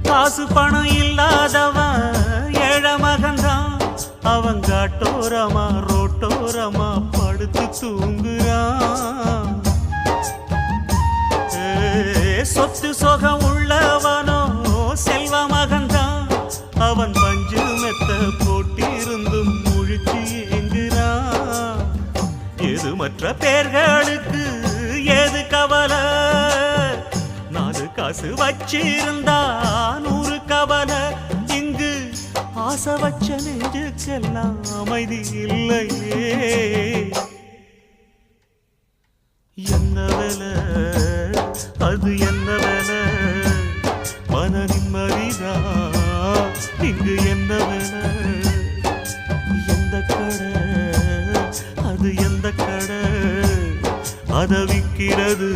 காசு பணம் இல்லாதவன் ஏழை மகன்தான். அவன் காட்டோரமா ரோட்டோரமா படுத்து தூங்குறான். சொத்து சொகம் உள்ளவனோ செல்வ மகன்தான். அவன் பஞ்சு மெத்த போட்டிருந்தும் முழிச்சு ஏங்குறான். எது மற்ற பேர்களுக்கு ஏது கவலை? 4 காசு வச்சிருந்தா 100 கவலை. இங்கு ஆசை வச்ச நெஞ்சுக்கெல்லாம் அமைதி இல்லையே. என்ன வேலை அது என்ன வேலை? மன நிம்மதிதான் இங்கு என்ன வேலை? எந்த கடை அது எந்த கடை? அதை விற்கிறது